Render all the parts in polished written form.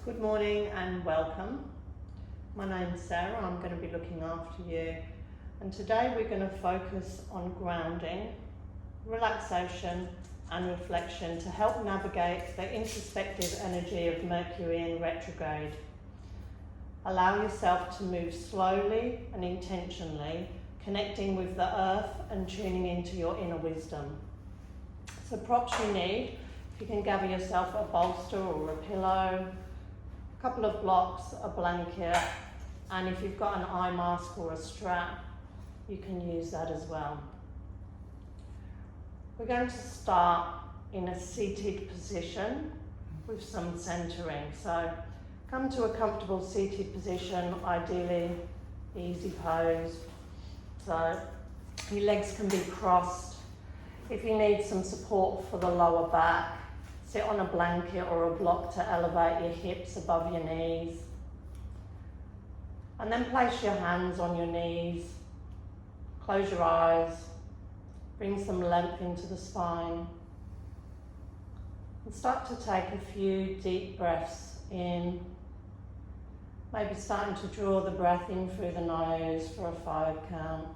Good morning and welcome. My name's Sarah, I'm going to be looking after you, and today we're going to focus on grounding, relaxation and reflection to help navigate the introspective energy of Mercury in retrograde. Allow yourself to move slowly and intentionally, connecting with the earth and tuning into your inner wisdom. So props you need, if you can gather yourself a bolster or a pillow, a couple of blocks, a blanket, and if you've got an eye mask or a strap, you can use that as well. We're going to start in a seated position with some centering. So come to a comfortable seated position, ideally easy pose. So your legs can be crossed. If you need some support for the lower back, sit on a blanket or a block to elevate your hips above your knees. And then place your hands on your knees, close your eyes, bring some length into the spine. And start to take a few deep breaths in. Maybe starting to draw the breath in through the nose for a 5 count.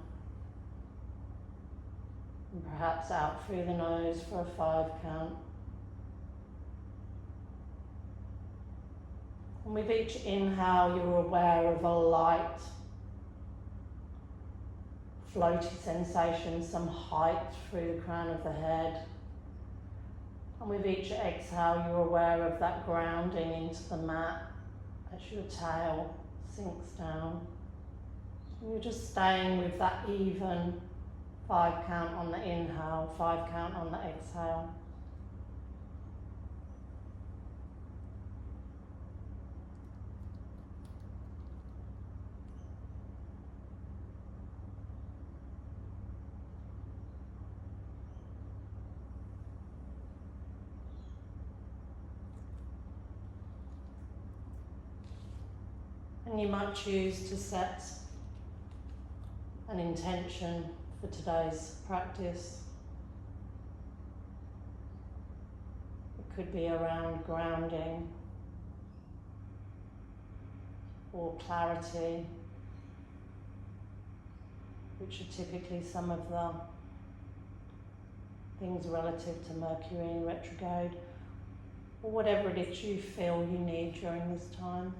And perhaps out through the nose for a 5 count. And with each inhale, you're aware of a light, floaty sensation, some height through the crown of the head. And with each exhale, you're aware of that grounding into the mat as your tail sinks down. And you're just staying with that even 5 count on the inhale, 5 count on the exhale. And you might choose to set an intention for today's practice. It could be around grounding or clarity, which are typically some of the things relative to Mercury in retrograde, or whatever it is you feel you need during this time.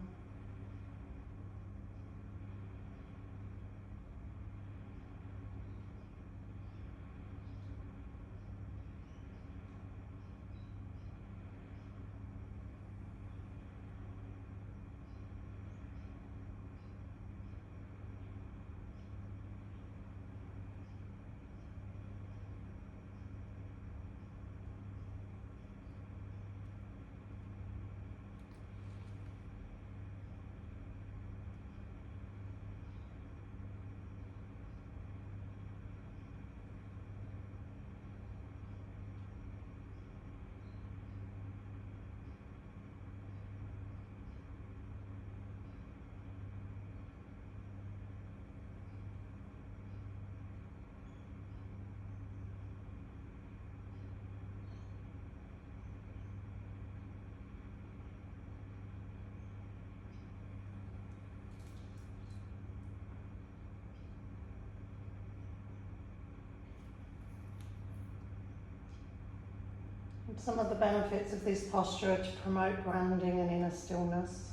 Some of the benefits of this posture are to promote grounding and inner stillness,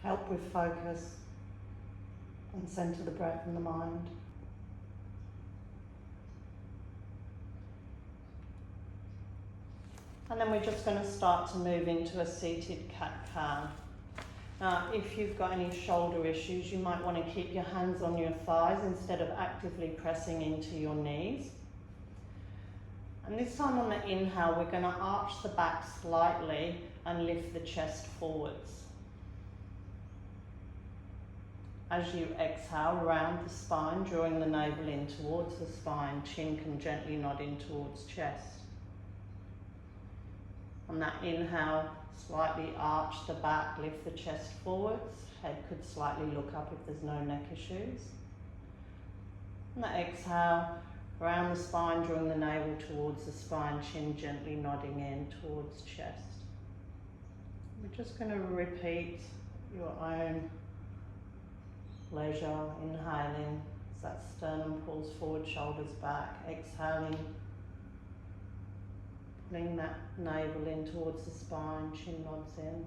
help with focus, and center the breath and the mind. And then we're just going to start to move into a seated cat-cow. Now, if you've got any shoulder issues, you might want to keep your hands on your thighs instead of actively pressing into your knees. And this time on the inhale, we're going to arch the back slightly and lift the chest forwards. As you exhale, round the spine, drawing the navel in towards the spine, chin can gently nod in towards chest. On that inhale, slightly arch the back, lift the chest forwards, head could slightly look up if there's no neck issues. On the exhale, round the spine, drawing the navel towards the spine, chin gently nodding in towards chest. We're just going to repeat your own pleasure, inhaling as that sternum pulls forward, shoulders back, exhaling, pulling that navel in towards the spine, chin nods in.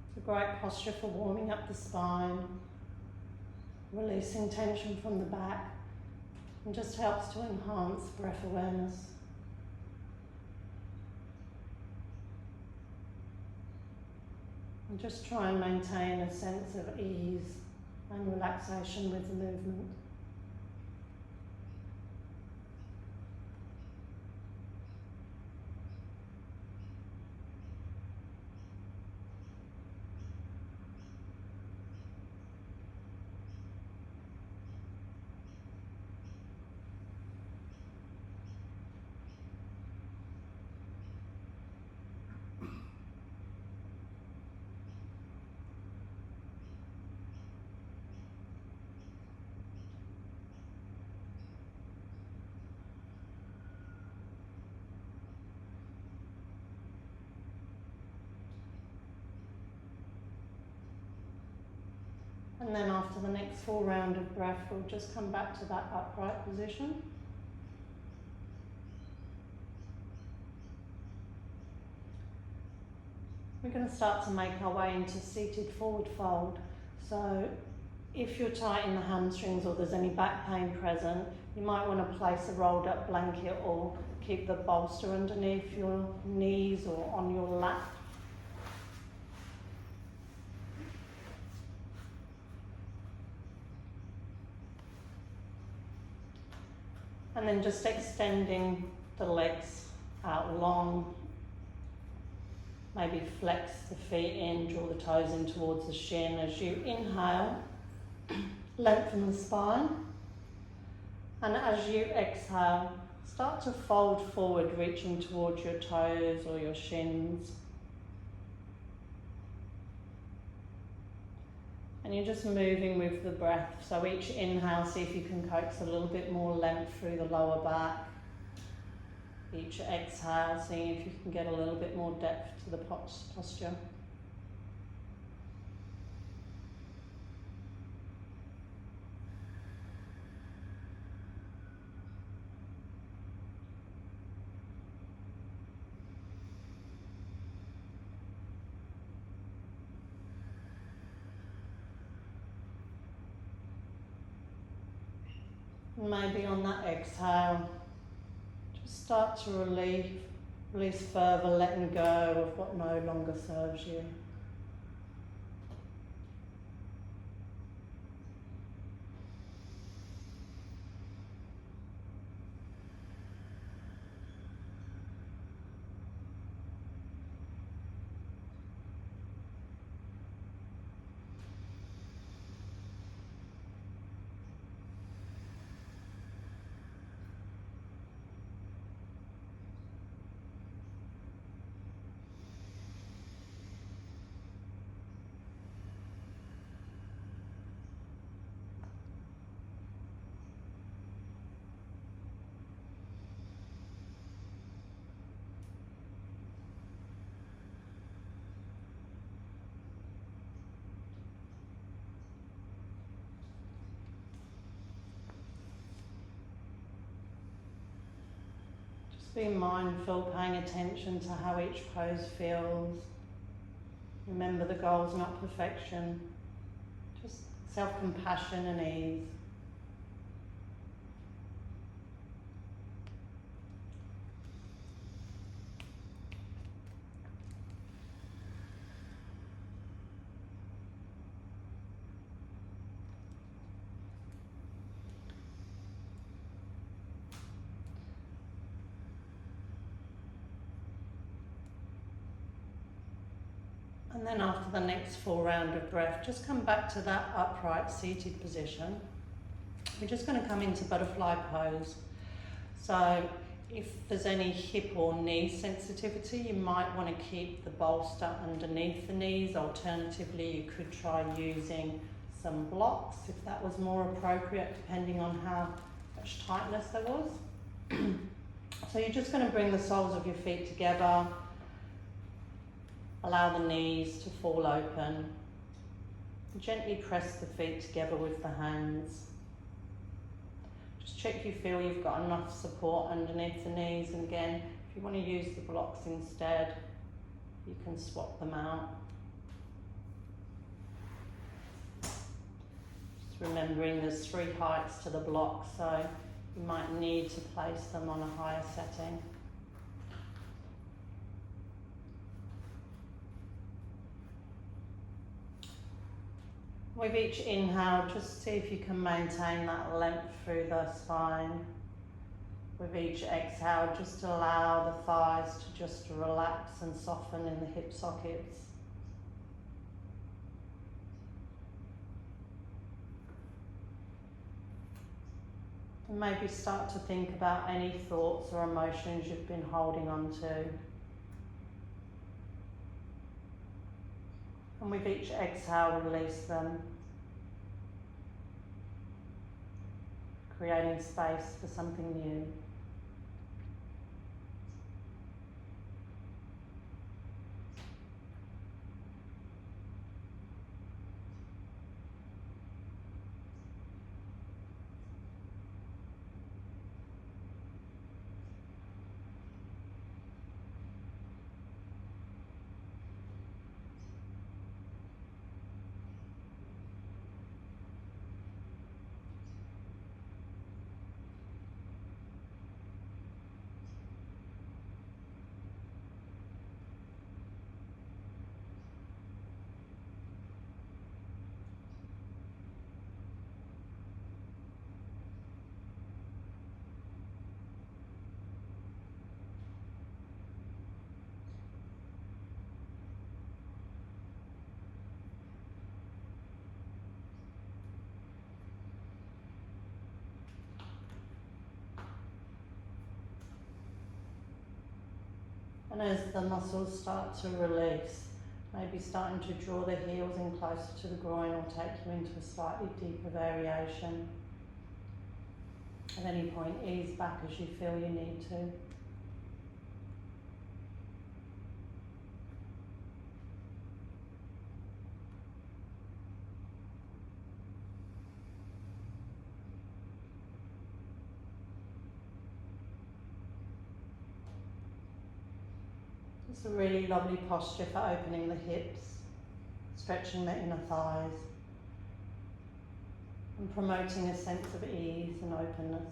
It's a great posture for warming up the spine, releasing tension from the back, and just helps to enhance breath awareness. And just try and maintain a sense of ease and relaxation with the movement. And then after the next full round of breath, we'll just come back to that upright position. We're going to start to make our way into seated forward fold. So if you're tight in the hamstrings or there's any back pain present, you might want to place a rolled up blanket or keep the bolster underneath your knees or on your lap. And then just extending the legs out long. Maybe flex the feet in, draw the toes in towards the shin. As you inhale, lengthen the spine. And as you exhale, start to fold forward, reaching towards your toes or your shins. And you're just moving with the breath. So each inhale, see if you can coax a little bit more length through the lower back. Each exhale, seeing if you can get a little bit more depth to the posture. Maybe on that exhale, just start to release further, letting go of what no longer serves you. Be mindful, paying attention to how each pose feels. Remember, the goal is not perfection, just self-compassion and ease. And then after the next full round of breath, just come back to that upright seated position. We're just going to come into butterfly pose. So If there's any hip or knee sensitivity, you might want to keep the bolster underneath the knees. Alternatively, you could try using some blocks if that was more appropriate, depending on how much tightness there was. So you're just going to bring the soles of your feet together, allow the knees to fall open, gently press the feet together with the hands. Just check you feel you've got enough support underneath the knees, and again, if you want to use the blocks instead, you can swap them out. Just remembering there's 3 heights to the block, so you might need to place them on a higher setting. With each inhale, just see if you can maintain that length through the spine. With each exhale, just allow the thighs to just relax and soften in the hip sockets. And maybe start to think about any thoughts or emotions you've been holding on to. And with each exhale, release them, creating space for something new. And as the muscles start to release, maybe starting to draw the heels in closer to the groin or take you into a slightly deeper variation. At any point, ease back as you feel you need to. It's a really lovely posture for opening the hips, stretching the inner thighs, and promoting a sense of ease and openness.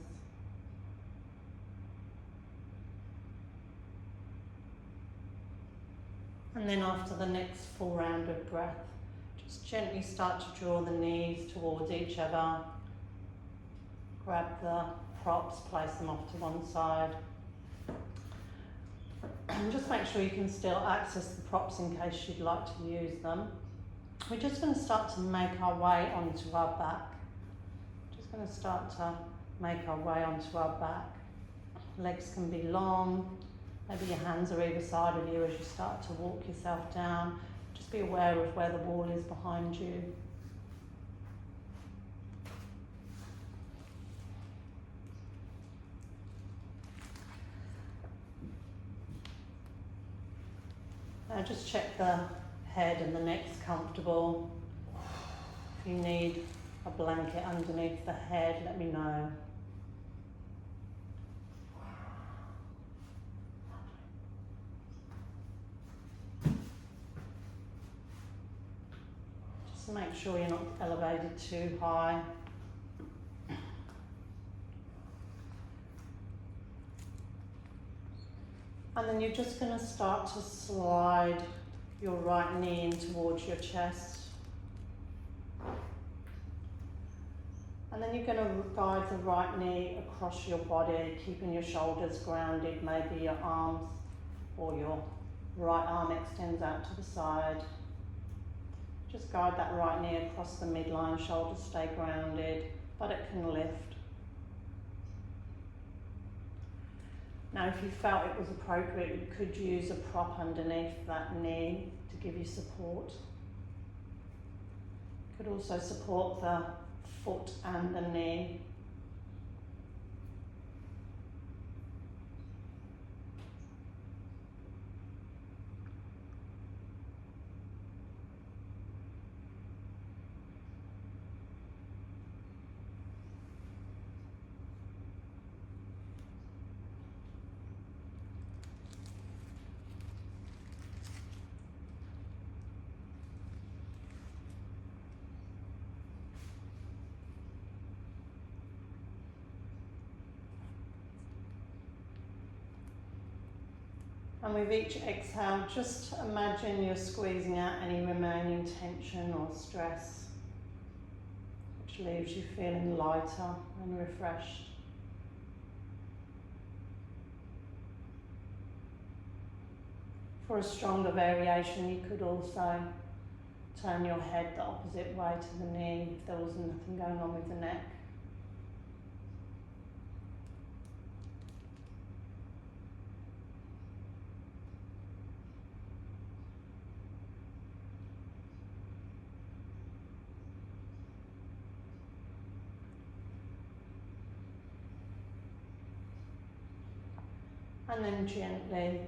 And then after the next full round of breath, just gently start to draw the knees towards each other. Grab the props, place them off to one side. And just make sure you can still access the props in case you'd like to use them. We're just going to start to make our way onto our back. Just going to start to make our way onto our back. Legs can be long. Maybe your hands are either side of you as you start to walk yourself down. Just be aware of where the wall is behind you. Now just check the head and the neck's comfortable. If you need a blanket underneath the head, let me know. Just make sure you're not elevated too high. And then you're just going to start to slide your right knee in towards your chest. And then you're going to guide the right knee across your body, keeping your shoulders grounded. Maybe your arms or your right arm extends out to the side. Just guide that right knee across the midline, shoulders stay grounded, but it can lift. Now if you felt it was appropriate, you could use a prop underneath that knee to give you support. You could also support the foot and the knee. And with each exhale, just imagine you're squeezing out any remaining tension or stress, which leaves you feeling lighter and refreshed. For a stronger variation, you could also turn your head the opposite way to the knee if there was nothing going on with the neck. And then gently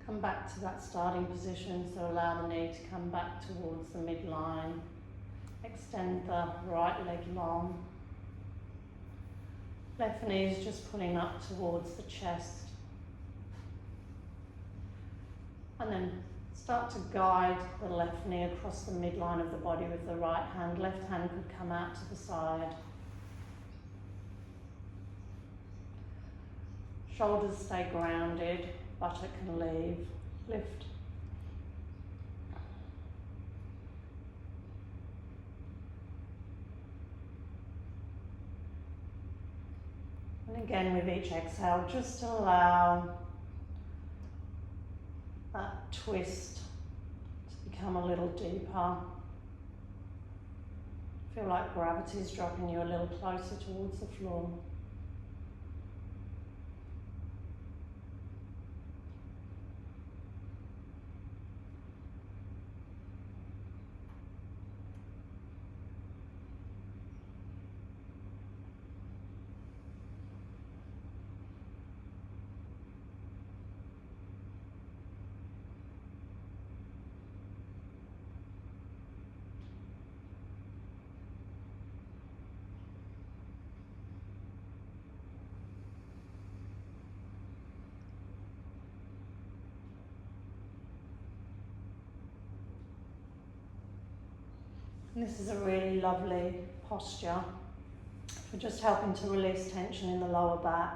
come back to that starting position, so allow the knee to come back towards the midline. Extend the right leg long. Left knee is just pulling up towards the chest. And then start to guide the left knee across the midline of the body with the right hand. Left hand could come out to the side. Shoulders stay grounded, buttock can lift. And again with each exhale, just allow that twist to become a little deeper. Feel like gravity is dropping you a little closer towards the floor. And this is a really lovely posture for just helping to release tension in the lower back,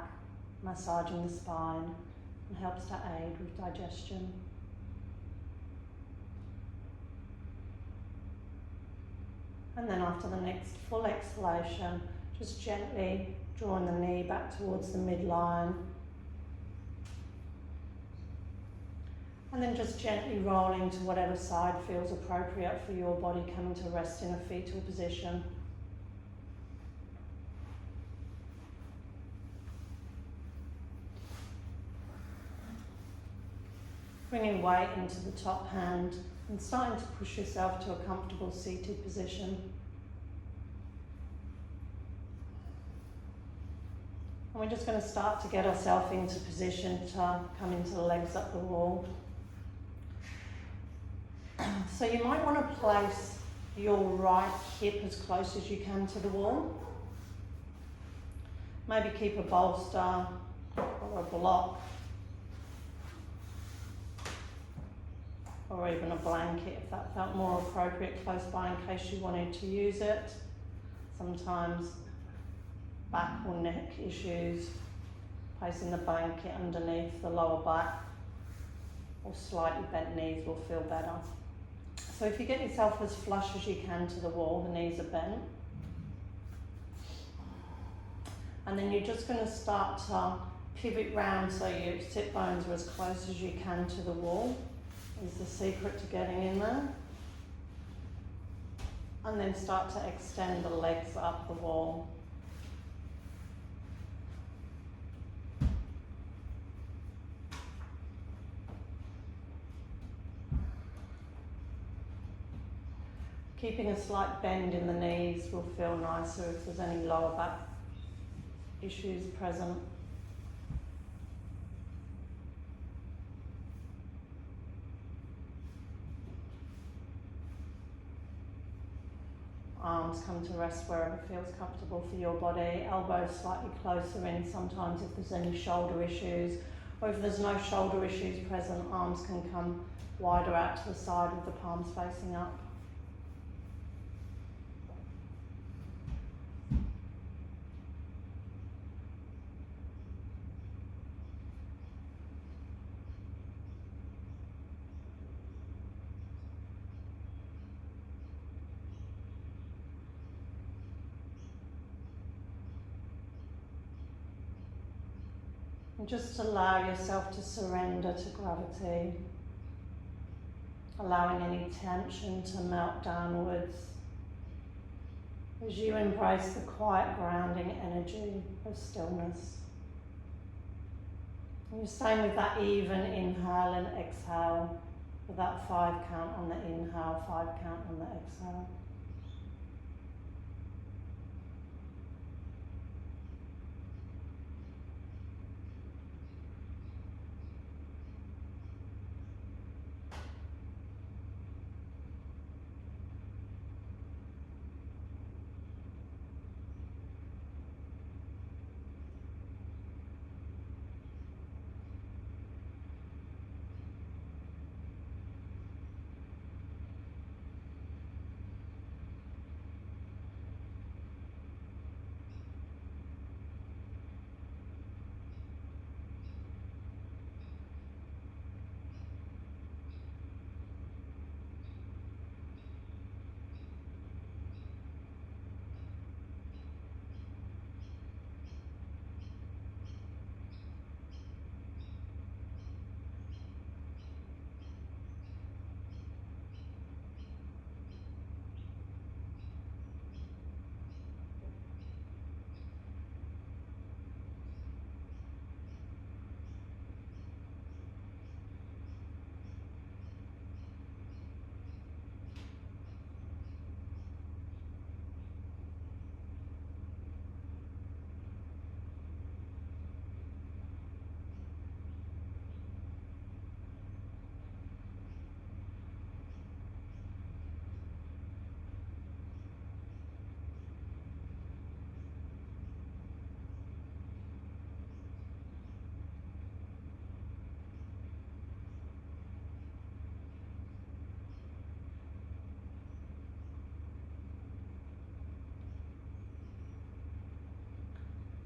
massaging the spine, and helps to aid with digestion. And then after the next full exhalation, just gently drawing the knee back towards the midline. And then just gently rolling to whatever side feels appropriate for your body, coming to rest in a fetal position. Bringing weight into the top hand and starting to push yourself to a comfortable seated position. And we're just going to start to get ourselves into position to come into the legs up the wall. So you might want to place your right hip as close as you can to the wall. Maybe keep a bolster or a block or even a blanket if that felt more appropriate close by in case you wanted to use it. Sometimes back or neck issues, placing the blanket underneath the lower back or slightly bent knees will feel better. So if you get yourself as flush as you can to the wall, the knees are bent. And then you're just going to start to pivot round so your sit bones are as close as you can to the wall. Is the secret to getting in there. And then start to extend the legs up the wall. Keeping a slight bend in the knees will feel nicer if there's any lower back issues present. Arms come to rest wherever feels comfortable for your body. Elbows slightly closer in sometimes if there's any shoulder issues, or if there's no shoulder issues present, arms can come wider out to the side with the palms facing up. And just allow yourself to surrender to gravity, allowing any tension to melt downwards as you embrace the quiet grounding energy of stillness. And you're staying with that even inhale and exhale, with that 5 count on the inhale, 5 count on the exhale.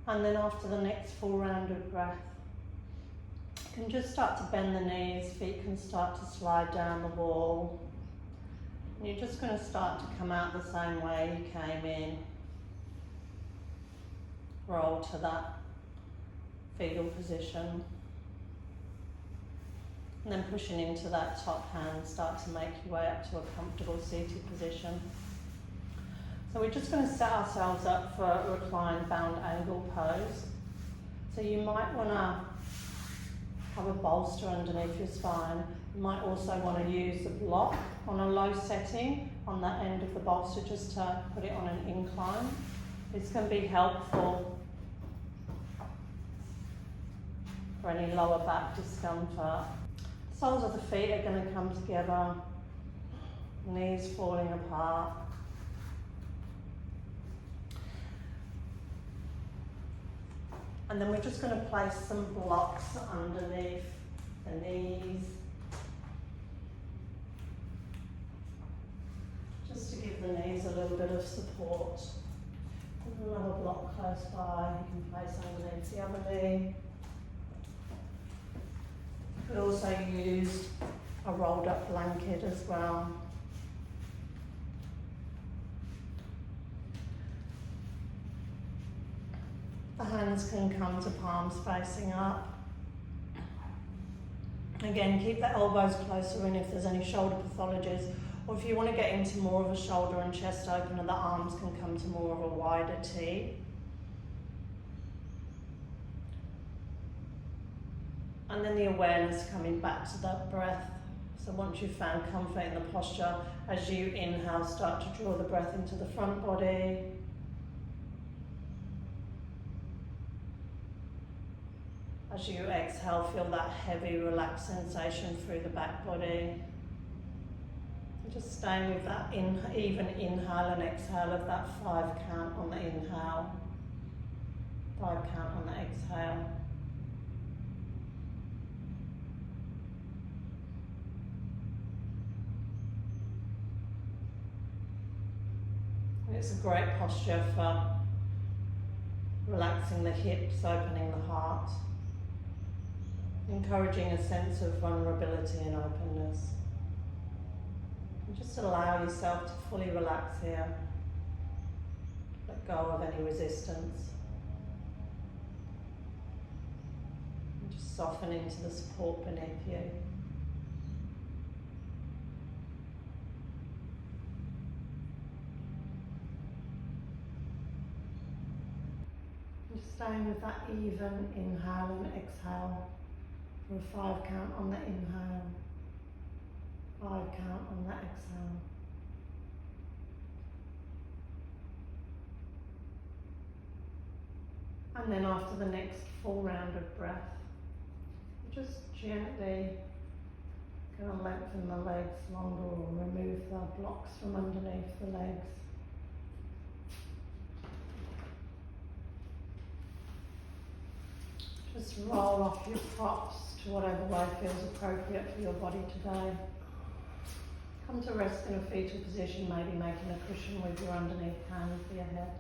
And then after the next full round of breath, you can just start to bend the knees, feet can start to slide down the wall. And you're just going to start to come out the same way you came in. Roll to that fetal position. And then pushing into that top hand, start to make your way up to a comfortable seated position. So we're just going to set ourselves up for a reclined bound angle pose. So you might want to have a bolster underneath your spine. You might also want to use the block on a low setting on the end of the bolster just to put it on an incline. This can be helpful for any lower back discomfort. Soles of the feet are going to come together, knees falling apart. And then we're just going to place some blocks underneath the knees, just to give the knees a little bit of support. And another block close by you can place underneath the other knee. You could also use a rolled up blanket as well. The hands can come to palms facing up. Again, keep the elbows closer in if there's any shoulder pathologies, or if you want to get into more of a shoulder and chest opener, the arms can come to more of a wider T. And then the awareness coming back to that breath, So once you've found comfort in the posture, as you inhale, start to draw the breath into the front body. As you exhale, feel that heavy, relaxed sensation through the back body. And just staying with that even inhale and exhale of that 5 count on the inhale, 5 count on the exhale. It's a great posture for relaxing the hips, opening the heart, encouraging a sense of vulnerability and openness. And just allow yourself to fully relax here. Let go of any resistance. And just soften into the support beneath you. Staying with that even inhale and exhale for a 5 count on the inhale, 5 count on the exhale. And then after the next full round of breath, just gently go and lengthen the legs longer or remove the blocks from underneath the legs. Just roll off your props to whatever way feels appropriate for your body today. Come to rest in a fetal position, maybe making a cushion with your underneath hand for your head.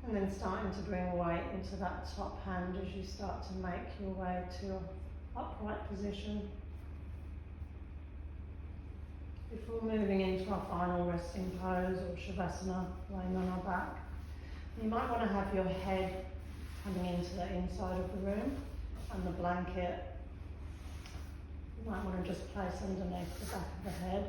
And then starting to bring weight into that top hand as you start to make your way to an upright position. Before moving into our final resting pose or shavasana, laying on our back, you might want to have your head coming into the inside of the room and the blanket you might want to just place underneath the back of the head.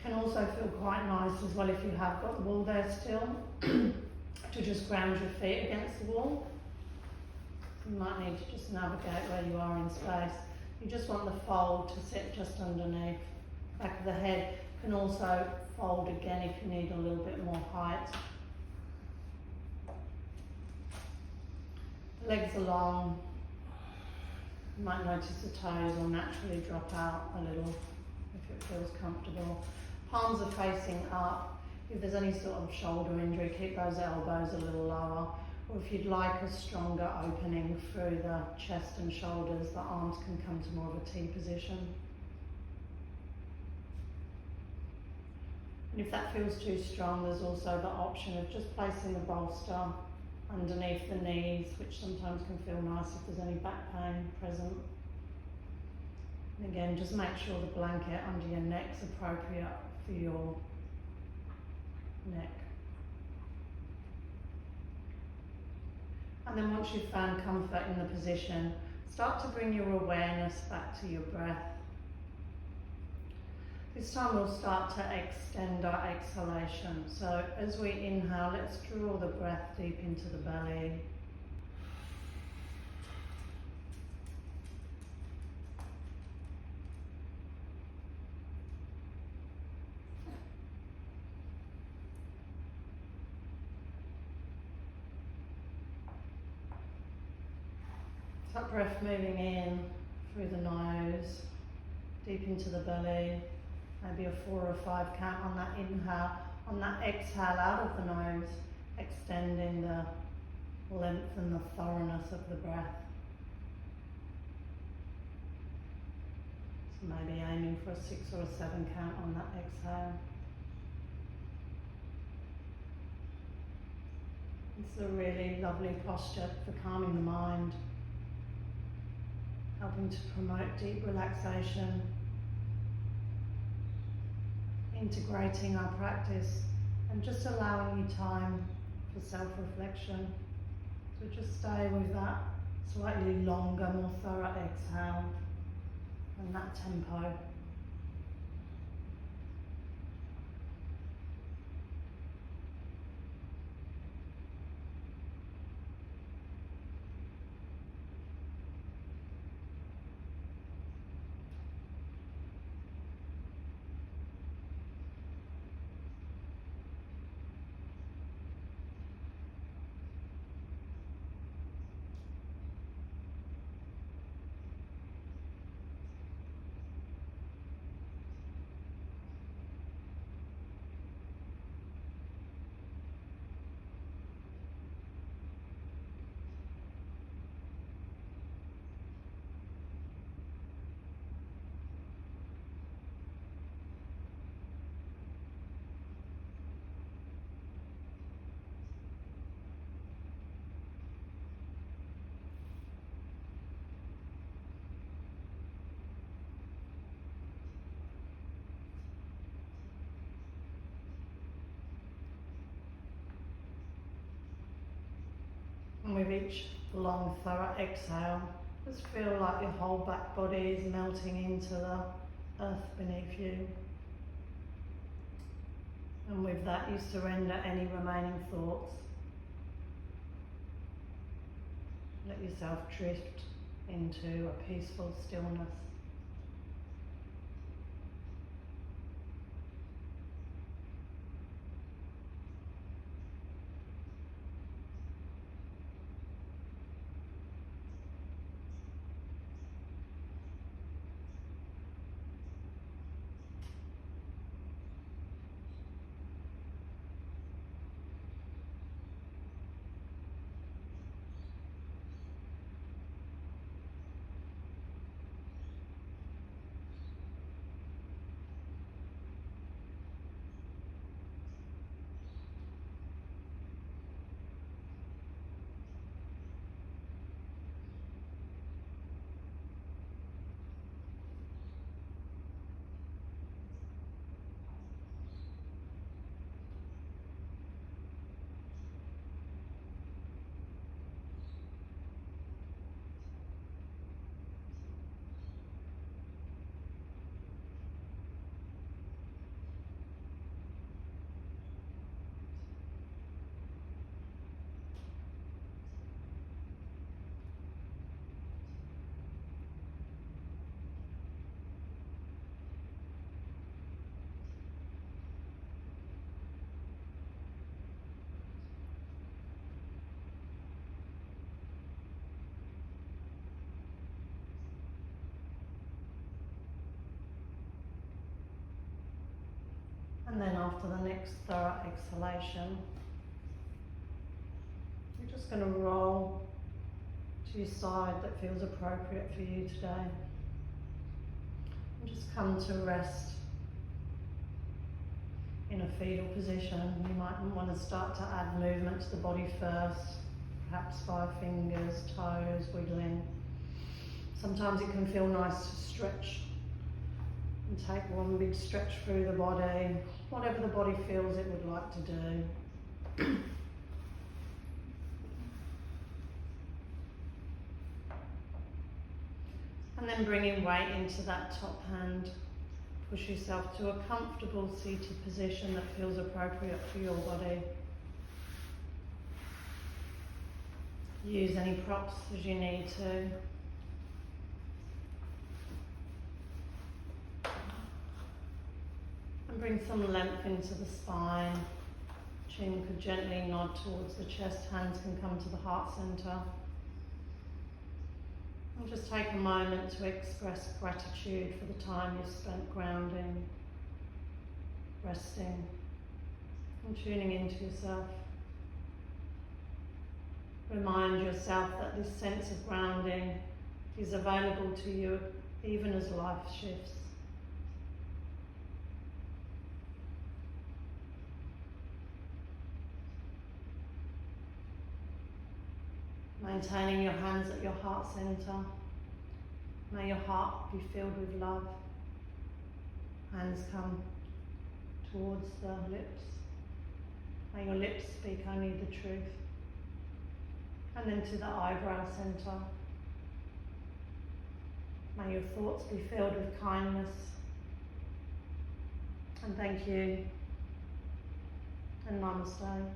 Can also feel quite nice as well if you have got the wall there still to just ground your feet against the wall. You might need to just navigate where you are in space. You just want the fold to sit just underneath. Back of the head can also fold again if you need a little bit more height. The legs are long. You might notice the toes will naturally drop out a little if it feels comfortable. Palms are facing up. If there's any sort of shoulder injury, keep those elbows a little lower. Or if you'd like a stronger opening through the chest and shoulders, the arms can come to more of a T position. And if that feels too strong, there's also the option of just placing the bolster underneath the knees, which sometimes can feel nice if there's any back pain present. And again, just make sure the blanket under your neck's appropriate for your neck. And then once you've found comfort in the position, start to bring your awareness back to your breath. This time we'll start to extend our exhalation. So as we inhale, let's draw the breath deep into the belly. That breath moving in through the nose, deep into the belly. Maybe a 4 or 5 count on that inhale. On that exhale out of the nose, extending the length and the thoroughness of the breath. So maybe aiming for a 6 or a 7 count on that exhale. It's a really lovely posture for calming the mind, helping to promote deep relaxation, integrating our practice and just allowing you time for self-reflection. So just stay with that slightly longer, more thorough exhale and that tempo. with each long, thorough exhale, just feel like your whole back body is melting into the earth beneath you. And with that, you surrender any remaining thoughts. Let yourself drift into a peaceful stillness. And then after the next thorough exhalation, you're just going to roll to your side that feels appropriate for you today. And just come to rest in a fetal position. You might want to start to add movement to the body first, perhaps via fingers, toes, wiggling. Sometimes it can feel nice to stretch and take one big stretch through the body, whatever the body feels it would like to do. And then bringing weight into that top hand, push yourself to a comfortable seated position that feels appropriate for your body. Use any props as you need to. And bring some length into the spine. Chin could gently nod towards the chest, hands can come to the heart centre. And just take a moment to express gratitude for the time you've spent grounding, resting, and tuning into yourself. Remind yourself that this sense of grounding is available to you even as life shifts. Maintaining your hands at your heart centre. May your heart be filled with love. Hands come towards the lips. May your lips speak only the truth. And then to the eyebrow centre. May your thoughts be filled with kindness. And thank you. And namaste.